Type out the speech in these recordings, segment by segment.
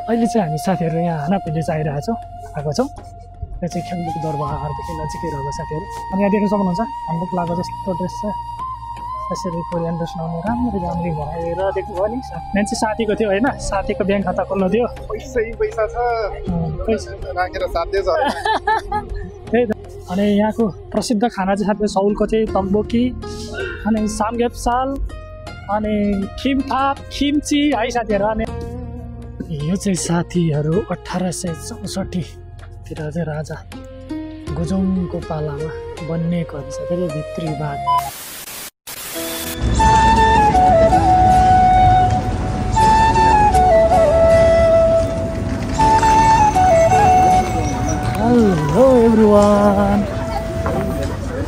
अहिले चाहिँ हामी साथीहरू यहाँ हानापिल्ली चाहिँ आएको छौँ। यो चाहिँ खेलबुक दरबारदेखि नजिकै रहेको साथीहरू। अनि यहाँ देख्न सक्नुहुन्छ हाम्रो लागेको जस्तो ड्रेस छ। यसरी कोरियन ड्रेस लगाउनु राम्ररी भएर देख्नुभयो नि। मेन चाहिँ साथीको थियो होइन, साथीको ब्याङ्क खाता खोल्नु थियो। पैसा छ राखेर साथै छ। त्यही त। अनि यहाँको प्रसिद्ध खाना चाहिँ साथीहरू सौलको चाहिँ तम्बोकी अनि सामगेप्साल अनि खिमथाप खिम्ची है साथीहरू। अनि यो चाहिँ साथीहरू 1864 तिर चाहिँ राजा गुजोङको पालामा बनिएको हुन्छ साथीहरू भित्री भाग। हेलो एभ्रिवान,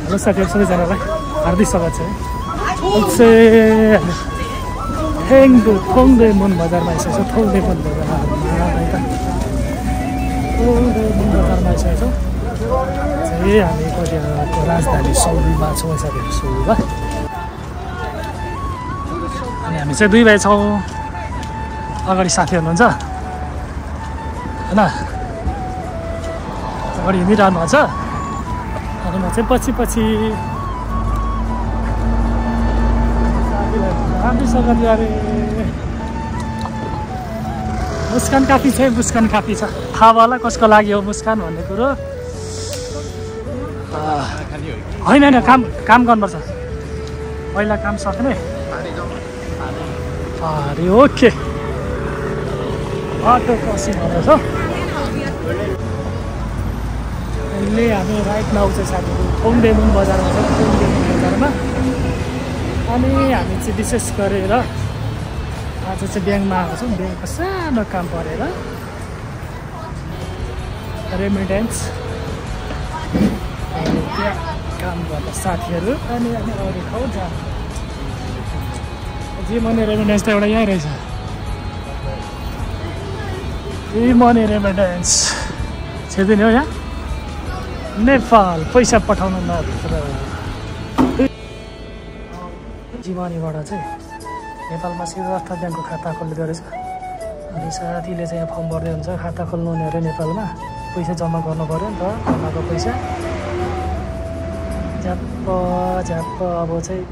हेलो साथीहरू सबैजनालाई हार्दिक स्वागत छ। हेङदो थोङदेमुन बजारमा आइसकेको छ। थोङदेमुन बजारमा आइसकेको छौँ। चाहिँ हामी कोरियाको राजधानी सौलमा छौँ साथीहरू, सौलमा। अनि हामी चाहिँ 2 भाइ छौँ। अगाडि साथी हुनुहुन्छ होइन, अगाडि हिँडिरहनु भएको छ। अनि म चाहिँ पछि मुस्कान काफी छ। मुस्कान काफी छ, थाहा भयो होला कसको लागि हो मुस्कान भन्ने कुरो। होइन काम गर्नुपर्छ पहिला, काम सक्ने। अरे ओके, अटो क्रसिङ हुँदैछ। अहिले हामी राइट नाउ चाहिँ साथीहरू थोङदेमुन बजारमा छ। थोङदेमुन बजारमा अनि हामी चाहिँ विशेष गरेर आज चाहिँ ब्याङ्कमा आएको छौँ। ब्याङ्कको सानो काम परेर रेमिटेन्स त्यहाँ काम गर्दा साथीहरू। अनि अरू ठाउँ जानु जी मनी रेमिटेन्स त एउटा यहीँ रहेछ। जी मनी रेमिटेन्स छेदिने हो यहाँ नेपाल पैसा पठाउनु नत्र। जीवनीबाट चाहिँ नेपालमा सिद्धार्थ ब्याङ्कको खाता खोल्दो रहेछ। अनि साथीले चाहिँ यहाँ फर्म भर्दै हुन्छ। खाता खोल्नु हुने अरे नेपालमा, पैसा जम्मा गर्नु पऱ्यो नि त। जम्माको पैसा झ्याप्प अब चाहिँ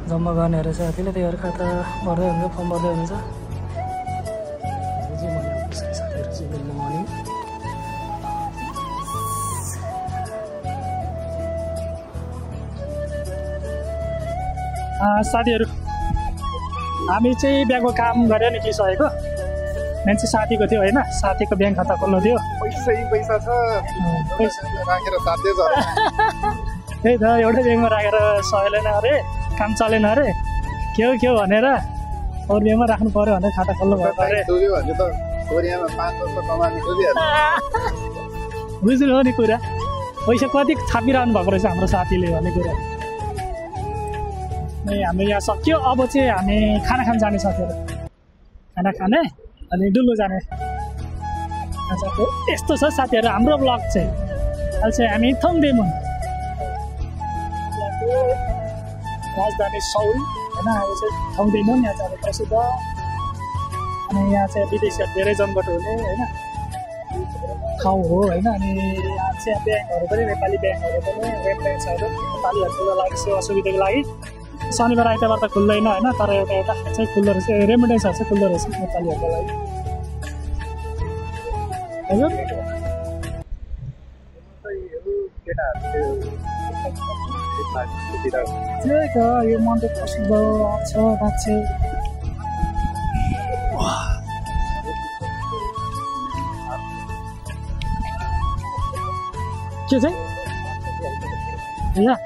जम्मा गर्ने अरे साथीले, त्यही भएर खाता भर्दै हुन्छ, फर्म भर्दै हुन्छ। साथीहरू चाहिँ मिल्नु मनी साथीहरू हामी चाहिँ ब्याङ्कको काम गरेर निक्लिसकेको। मेन चाहिँ साथीको थियो होइन, साथीको ब्याङ्क खाता खोल्नु थियो। पैसा छ राखेर साथै छ। त्यही त, एउटै ब्याङ्कमा राखेर सहेलेन अरे, काम चलेन अरे, के हो भनेर अरू ब्याङ्कमा राख्नु पऱ्यो भनेर खाता खोल्नु भयो अरे। बुझ्नु हो नि कुरा, पैसा कति छापिरहनु भएको रहेछ हाम्रो साथीले भन्ने कुरा। हाम्रो यहाँ सक्यो। अब चाहिँ हामी खाना खान जाने साथीहरू, खाना खाने अनि डुल्नु जाने। यस्तो छ साथीहरू हाम्रो ब्लग चाहिँ। अहिले चाहिँ हामी थोङदेमुन राजधानी सौल होइन, यो चाहिँ थोङदेमुन। यहाँ चाहिँ अब प्रसिद्ध। अनि यहाँ चाहिँ विदेशीहरू धेरै जमघट हुने होइन ठाउँ हो होइन। अनि यहाँ चाहिँ ब्याङ्कहरू पनि नेपाली ब्याङ्कहरू पनि रेमिटेन्सहरू नेपालीहरूको लागि सेवा सुविधाको लागि शनिबार आइतबार त खुल्दैन होइन, तर एउटा चाहिँ खुल्दो रहेछ। रेमिटेन्सहरू चाहिँ खुल्दो रहेछ नेपालीहरूको लागि। हजुर त्यही त, यो मन्दिर प्रसिद्ध छ मान्छे। के चाहिँ यहाँ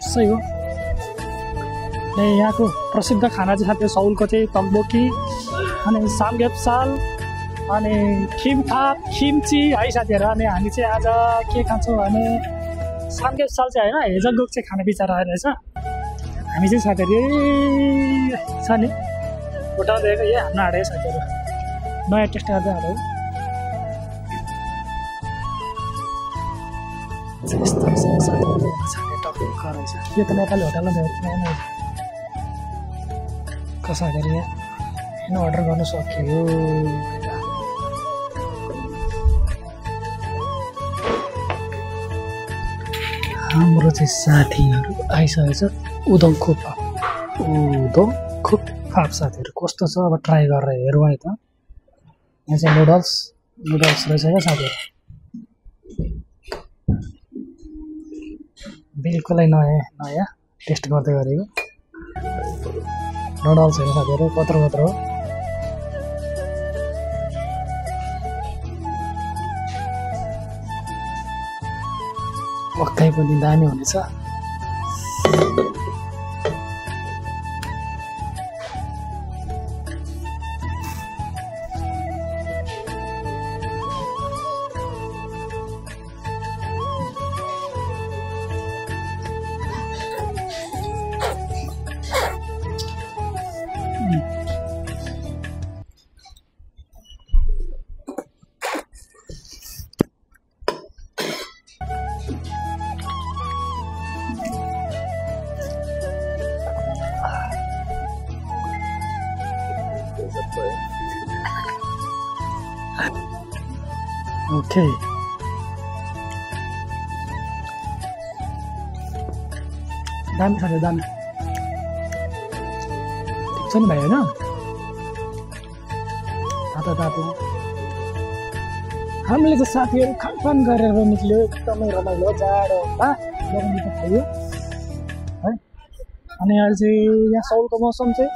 सही हो। यहाँको प्रसिद्ध खाना चाहिँ साथीहरू सौलको चाहिँ तम्बोकी अनि सामगेप्साल अनि खिमथाप खिम्ची है साथीहरू। अनि हामी चाहिँ आज के खान्छौँ भने सामगेप्साल चाहिँ होइन हेजलगुक चाहिँ खाने विचार आएर रहेछ। हामी चाहिँ साथीहरू छ नि उठाउँदै यही हाम्रो हाडे साथीहरू नयाँ टेस्ट गर्दै हाडे। यस्तो छाने टक्क रहेछ। यो त नेपाली होटलमा कसरी यहाँ होइन अर्डर गर्न सकियो। हाम्रो चाहिँ साथीहरू आइसकेको छ उदङको फाप साथीहरू कस्तो छ अब ट्राई गरेर हेरौँ है त। यहाँ चाहिँ नुडल्स रहेछ क्या साथीहरू, बिल्कुलै नयाँ टेस्ट गर्दै गरेको नुडल्सहरू साथीहरू कत्रो हो। पक्कै पनि दामी हुनेछ। ओके दामी छ नि दामी ठिक छ नि भाइ होइन। तातो हामीले चाहिँ साथीहरू खानपान गरेर निक्ल्यो एकदमै रमाइलो जाडोमा गरमको खायो है। अनि अहिले चाहिँ यहाँ साउलको मौसम चाहिँ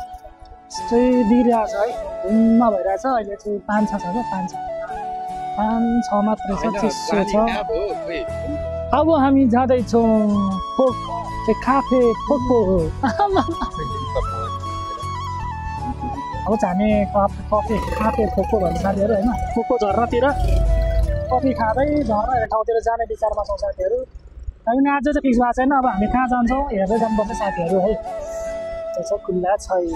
यस्तै दिइरहेछ है, घुममा भइरहेछ। अहिले चाहिँ 5-6 छ क्या 5-6 मात्रै छ, चिसो छ। अब हामी जाँदैछौँ काफे फोको। अब चाहिँ हामी काफे फोको भन्ने साथीहरू होइन, फोको झर्नातिर कफी खाँदै झर्ना हेर्ने ठाउँतिर जाने विचारमा छौँ साथीहरू। हामी आज चाहिँ फिक्स भएको छैन, अब हामी कहाँ जान्छौँ हेर्दै जानुपर्छ साथीहरू है। त्यो चाहिँ खुल्ला छैन।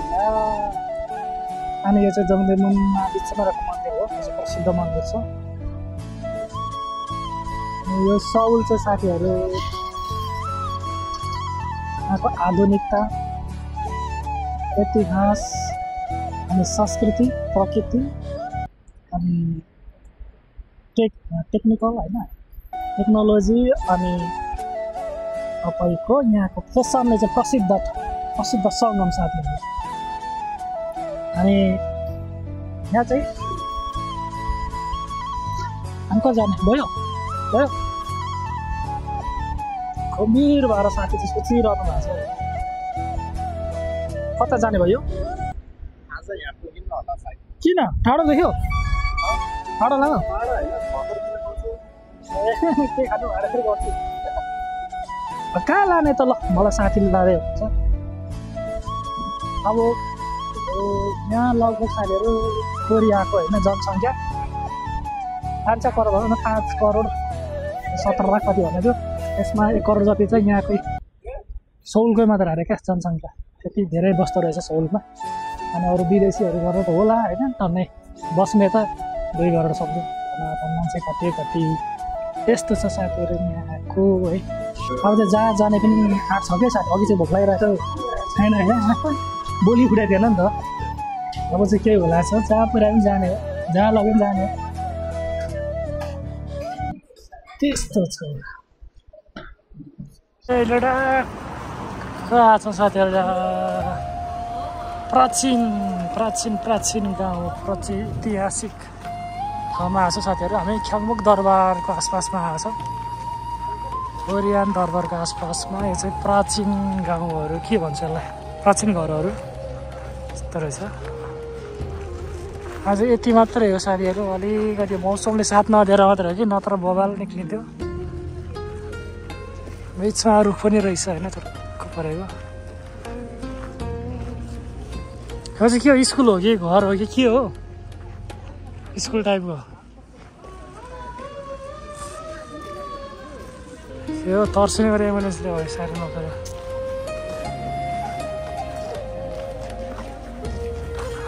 अनि यो चाहिँ जङ्गेमुनमा बिचमा रहेको मन्दिर हो, यो चाहिँ प्रसिद्ध मन्दिर छ। यो साउल चाहिँ साथीहरू यहाँको आधुनिकता, इतिहास अनि संस्कृति, प्रकृति अनि टेक्निकल होइन टेक्नोलोजी अनि तपाईँको यहाँको फेसनले चाहिँ प्रसिद्ध सङ्गम साथीहरू। अनि यहाँ चाहिँ हामी कहाँ जाने भयो गम्भीर भएर साथी चाहिँ सोचिरहनु भएको छ कता जाने भयो। किन टाढो देख्यो टाढो लाग्यो के खानु भाडा फेरि गर्छु कहाँ लाने त ल मलाई साथीले लाँदै हुन्छ। अब यहाँ लगभग साथीहरू कोरियाको होइन जनसङ्ख्या 5 करोड भनौँ न, 5 करोड 17 लाख कति भनेको यसमा 1 करोड जति चाहिँ यहाँकै सौलकै मात्र अरे क्या जनसङ्ख्या। त्यति धेरै बस्दो रहेछ सौलमा। अनि अरू विदेशीहरू गरेर त होला होइन, टन्नै बस्ने त 2 करोड सक्छ मान्छे कति यस्तो छ साथीहरू यहाँको है। अब चाहिँ जहाँ जाने पनि आँट छ क्या साथी, अघि चाहिँ भोक लागिरहेको छैन होइन, बोली फुटाइदिएन नि त। अब चाहिँ केही होला छ, जहाँ पुरा पनि जाने हो, जहाँ लगे पनि जाने हो, त्यस्तो छ। एउटा कहाँ छ साथीहरू, प्राचीन गाउँ, ऐतिहासिक ठाउँमा आएको छ साथीहरू। हामी ख्याङमुक दरबारको आसपासमा आएको छ, कोरियन दरबारको आसपासमा। यो चाहिँ प्राचीन गाउँहरू के भन्छ यसलाई, प्राचीन घरहरू यस्तो रहेछ। आज यति मात्रै हो साथीहरू, अलिकति मौसमले साथ नदिएर मात्रै हो कि नत्र बबाल निक्लिन्थ्यो। बिचमा रुख पनि रहेछ होइन चुक्क परेको। यो चाहिँ के हो, स्कुल हो कि घर हो कि के हो, स्कुल टाइपको यो तर्सिने गरी एम्बुलेन्सले हो साह्रै नपऱ्यो।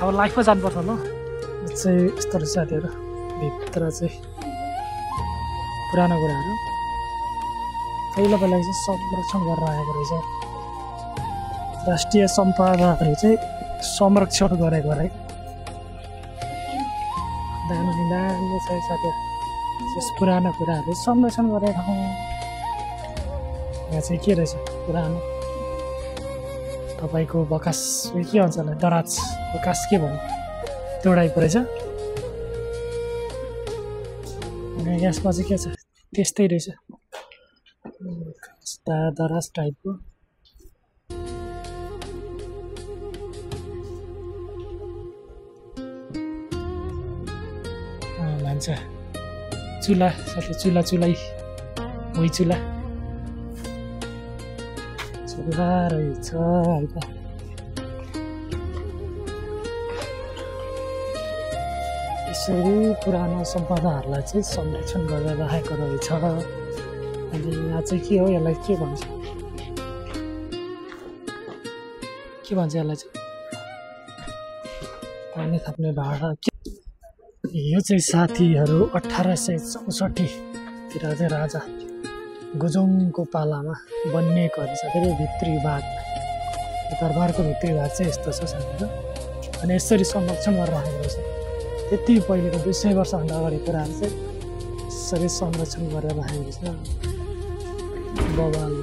अब लाइफमा जानुपर्छ ल। यो चाहिँ यस्तो रहेछ साथीहरू, भित्र चाहिँ पुरानो कुराहरू पहिला चाहिँ संरक्षण गरेर आएको रहेछ। राष्ट्रिय सम्पदाहरू चाहिँ संरक्षण गरेको है। दामी छ साथीहरू त्यस पुरानो कुराहरू संरक्षण गरेर ठाउँ यहाँ चाहिँ के रहेछ पुरानो तपाईँको बकास के भन्छ होला दराज बकास के भन्नु त्यो टाइपको रहेछ अनि यसमा चाहिँ के छ त्यस्तै रहेछ दराज टाइपको भन्छ चुला साथै चुलै वही चुला रहेछ है त यसरी पुरानो सम्पदाहरूलाई चाहिँ संरक्षण गरेर राखेको रहेछ अनि यहाँ चाहिँ के हो यसलाई के भन्छ यसलाई चाहिँ पानी थाप्ने भाँडा यो चाहिँ साथीहरू 1864 तिर चाहिँ राजा गुजोङको पालामा बनिएको रहेछ फेरि भित्री भाग दरबारको भित्री भाग चाहिँ यस्तो छ साथीहरू अनि यसरी संरक्षण गरेर राखेको रहेछ त्यति पहिलेको 200 वर्षभन्दा अगाडि कुराहरू चाहिँ यसरी संरक्षण गरेर राखेको रहेछ बवाल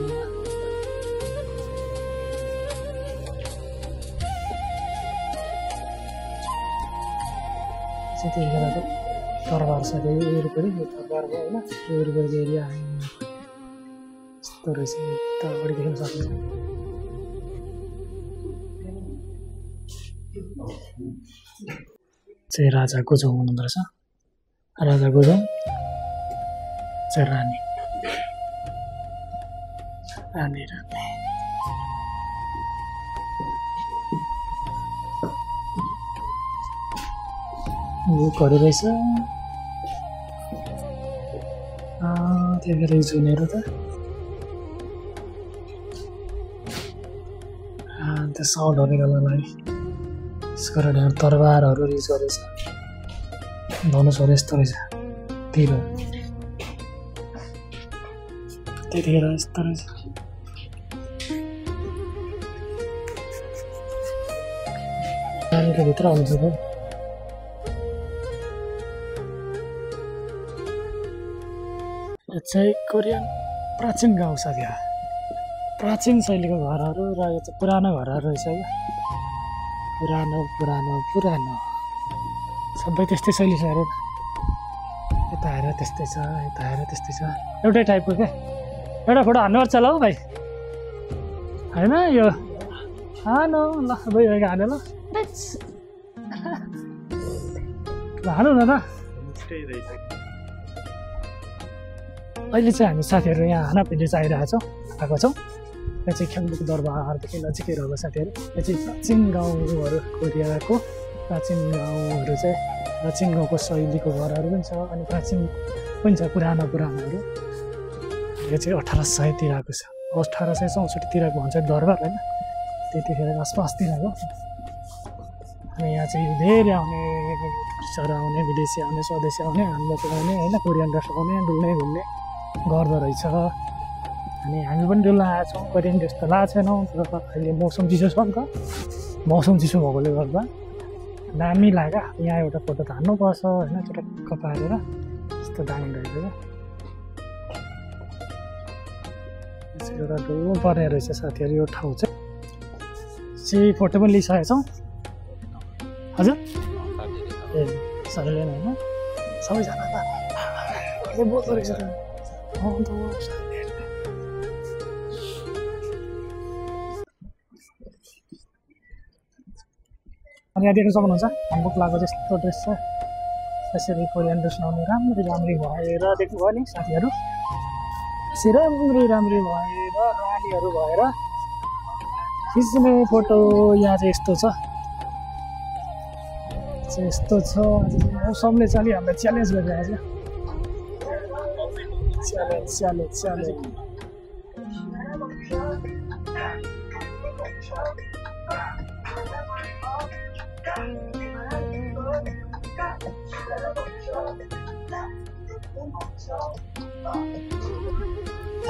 त्यतिखेरको दरबार छ वरिपरि यो दरबारको होइन यो वरिपरिको एरिया यस्तो रहेछ त अगाडि देख्न सक्नुहुन्छ चाहिँ राजा गुजोङ हुनुहुँदो रहेछ राजा गुजोङ चाहिँ रानी बुकहरू रहेछ त्यही जुनहरू त त्यो साउन्डहरू गर्नलाई यसको तरबारहरू रिज गरेछ धनुषहरू यस्तो रहेछ तिरो त्यतिखेर यस्तो रहेछ नानीको भित्र आउनु सक्यो यो चाहिँ कोरियन प्राचीन गाउँ छ त्यहाँ प्राचीन शैलीको घरहरू र यो चाहिँ पुरानो घरहरू रहेछ क्या पुरानो सबै त्यस्तै शैली छ अरे यता हेरेर त्यस्तै छ यता हेरेर त्यस्तै छ एउटै टाइपको क्या एउटा फोटो हान्नुपर्छ ल हौ भाइ होइन यो हानो ल भइरहेको हान्यो ल हानु न त अहिले चाहिँ हामी साथीहरू यहाँ हानापिँडी चाहिँ आएको छौँ यहाँ चाहिँ खेलबुक दरबारदेखि नजिकै रहेको साथीहरू यो चाहिँ प्राचीन गाउँहरू कोरियाको प्राचीन गाउँहरू चाहिँ प्राचीन गाउँको शैलीको घरहरू पनि छ अनि प्राचीन पनि छ पुरानोहरू यो चाहिँ 1800 तिरको छ 1864 तिरको भन्छ दरबार होइन त्यतिखेर आसपासतिरको अनि यहाँ चाहिँ धेरै आउने टुरिस्टहरू आउने विदेशी आउने स्वदेशी आउने हाम्रो आउने होइन कोरियन ड्रेस आउने घुम्ने गर्दो रहेछ अनि हामी पनि डुल्न आएको छौँ कोरियन ड्रेस त लाएको छैनौँ तर अहिले मौसम चिसो छ नि त मौसम चिसो भएकोले गर्दा दामी लाग्यो यहाँ एउटा फोटो त हान्नुपर्छ होइन चटक्क पारेर यस्तो दामी रहेछ क्या एउटा डुल्नु पर्ने रहेछ साथीहरू यो ठाउँ चाहिँ फोटो पनि लिइसकेको छौँ हजुर ए सबैले होइन सबैजना त बोल्दो रहेछ अनि यहाँ देख्न सक्नुहुन्छ हाम्बुक लगाएको जस्तो ड्रेस छ यसरी कोरियन ड्रेस लाउने राम्री भएर देख्नुभयो नि साथीहरू यसरी राम्री भएर रानीहरू भएर खिच्ने फोटो यहाँ चाहिँ यस्तो छ मौसमले चाहिँ अलि हामीलाई च्यालेन्ज गरिरहेको छ च्यालेन्ज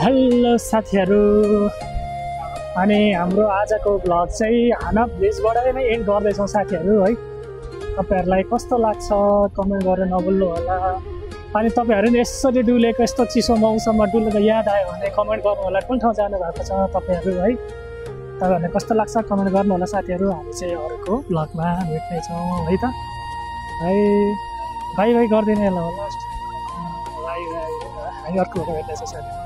हेलो साथीहरू अनि हाम्रो आजको भ्लग चाहिँ हाना भिलेजबाट नै एन्ड गर्दैछौँ साथीहरू है तपाईँहरूलाई कस्तो लाग्छ कमेन्ट गरेर नभुल्नु होला। अनि तपाईँहरू नि यसरी डुलेको यस्तो चिसो मौसममा डुलेको याद आयो भने कमेन्ट गर्नु होला। कुन ठाउँ जानुभएको छ तपाईँहरू है, तपाईँहरूलाई कस्तो लाग्छ कमेन्ट गर्नु होला साथीहरू। हामी चाहिँ अर्को ब्लगमा भेट्नेछौँ है त। है बाई बाई गरिदिने होला लास्ट बाई बाई। हामी अर्को भेट्नेछौँ साथी।